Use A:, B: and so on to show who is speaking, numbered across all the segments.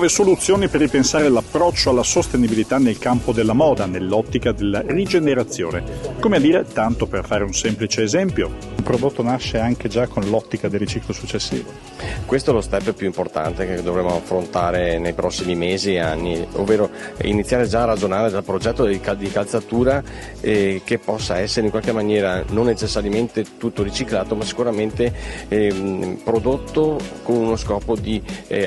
A: Nuove soluzioni per ripensare l'approccio alla sostenibilità nel campo della moda, nell'ottica della rigenerazione. Come a dire, tanto per fare un semplice esempio, un prodotto nasce anche già con l'ottica del riciclo successivo.
B: Questo è lo step più importante che dovremo affrontare nei prossimi mesi e anni, ovvero iniziare già a ragionare dal progetto di calzatura che possa essere in qualche maniera non necessariamente tutto riciclato, ma sicuramente prodotto con uno scopo di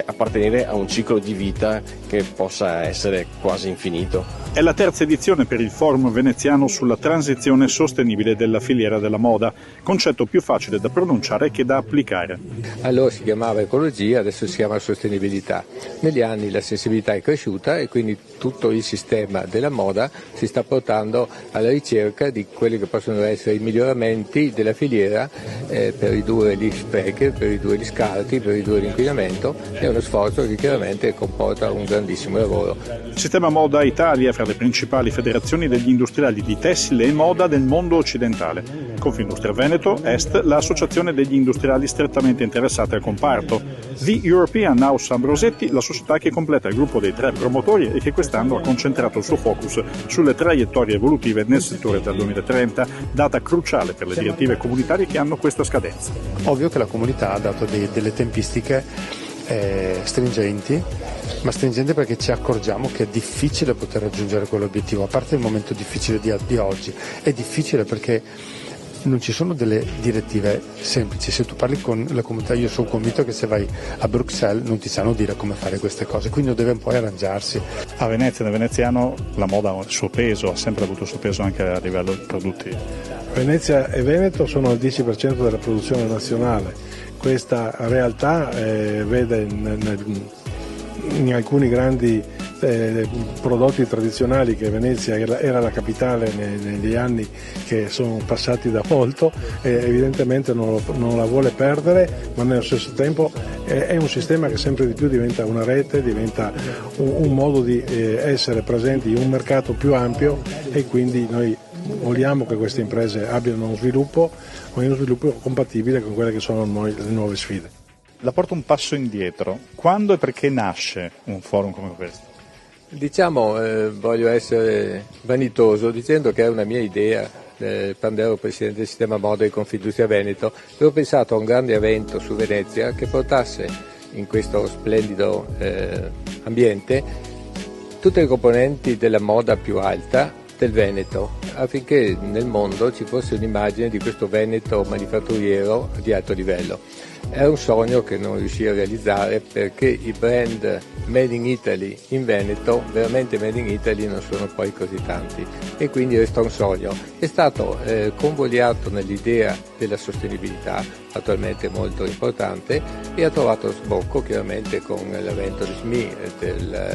B: appartenere a un ciclo di vita che possa essere quasi infinito.
A: È la terza edizione per il Forum veneziano sulla transizione sostenibile della filiera della moda, concetto più facile da pronunciare che da applicare.
C: Allora si chiamava ecologia, adesso si chiama sostenibilità. Negli anni la sensibilità è cresciuta e quindi tutto il sistema della moda si sta portando alla ricerca di quelli che possono essere i miglioramenti della filiera per ridurre gli sprechi, per ridurre gli scarti, per ridurre l'inquinamento. È uno sforzo che chiaramente comporta un grandissimo lavoro.
A: Il sistema Moda Italia è fra le principali federazioni degli industriali di tessile e moda del mondo occidentale. Confindustria Veneto, Est, l'associazione degli industriali strettamente interessati al comparto. The European House Ambrosetti, la società che completa il gruppo dei 3 promotori e che quest'anno ha concentrato il suo focus sulle traiettorie evolutive nel settore dal 2030, data cruciale per le direttive comunitarie che hanno questa scadenza.
D: Ovvio che la comunità ha dato delle tempistiche stringenti, ma stringente perché ci accorgiamo che è difficile poter raggiungere quell'obiettivo, a parte il momento difficile di oggi. È difficile perché non ci sono delle direttive semplici. Se tu parli con la comunità, io sono convinto che se vai a Bruxelles non ti sanno dire come fare queste cose, quindi deve un po' arrangiarsi.
A: A Venezia, nel veneziano, la moda ha il suo peso, ha sempre avuto il suo peso anche a livello produttivo.
E: Venezia e Veneto sono al 10% della produzione nazionale. Questa realtà vede in alcuni grandi prodotti tradizionali che Venezia era la capitale negli anni che sono passati da molto, evidentemente non la vuole perdere, ma nello stesso tempo è un sistema che sempre di più diventa una rete, diventa un modo di essere presenti in un mercato più ampio, e quindi noi vogliamo che queste imprese abbiano uno sviluppo compatibile con quelle che sono le nuove sfide.
A: La porto un passo indietro. Quando e perché nasce un forum come questo?
C: Voglio essere vanitoso dicendo che è una mia idea. Quando ero presidente del sistema moda di Confindustria Veneto, avevo pensato a un grande evento su Venezia che portasse in questo splendido ambiente tutte le componenti della moda più alta del Veneto, affinché nel mondo ci fosse un'immagine di questo Veneto manifatturiero di alto livello. È un sogno che non riuscii a realizzare perché i brand made in Italy in Veneto, veramente made in Italy, non sono poi così tanti, e quindi resta un sogno. È stato convogliato nell'idea della sostenibilità, attualmente molto importante, e ha trovato sbocco chiaramente con l'evento di SMI,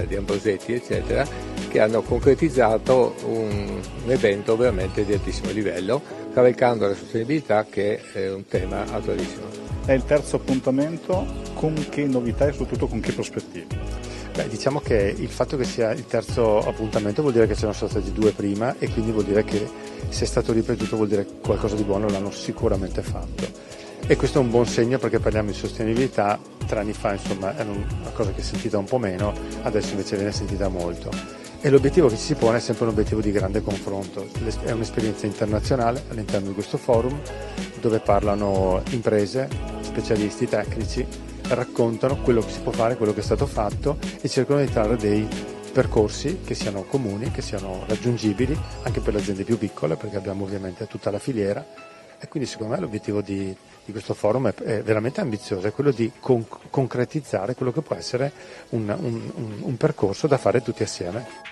C: di Ambrosetti eccetera, che hanno concretizzato un evento veramente di altissimo livello, cavalcando la sostenibilità, che è un tema attualissimo.
A: È il terzo appuntamento, con che novità e soprattutto con che prospettive?
D: Diciamo che il fatto che sia il terzo appuntamento vuol dire che c'erano stati 2 prima, e quindi vuol dire che se è stato ripetuto vuol dire che qualcosa di buono l'hanno sicuramente fatto. E questo è un buon segno, perché parliamo di sostenibilità. 3 anni fa insomma era una cosa che è sentita un po' meno, adesso invece viene sentita molto. E l'obiettivo che ci si pone è sempre un obiettivo di grande confronto. È un'esperienza internazionale all'interno di questo forum, dove parlano imprese, specialisti, tecnici, raccontano quello che si può fare, quello che è stato fatto, e cercano di trarre dei percorsi che siano comuni, che siano raggiungibili anche per le aziende più piccole, perché abbiamo ovviamente tutta la filiera. E quindi secondo me l'obiettivo di questo forum è veramente ambizioso, è quello di concretizzare quello che può essere un percorso da fare tutti assieme.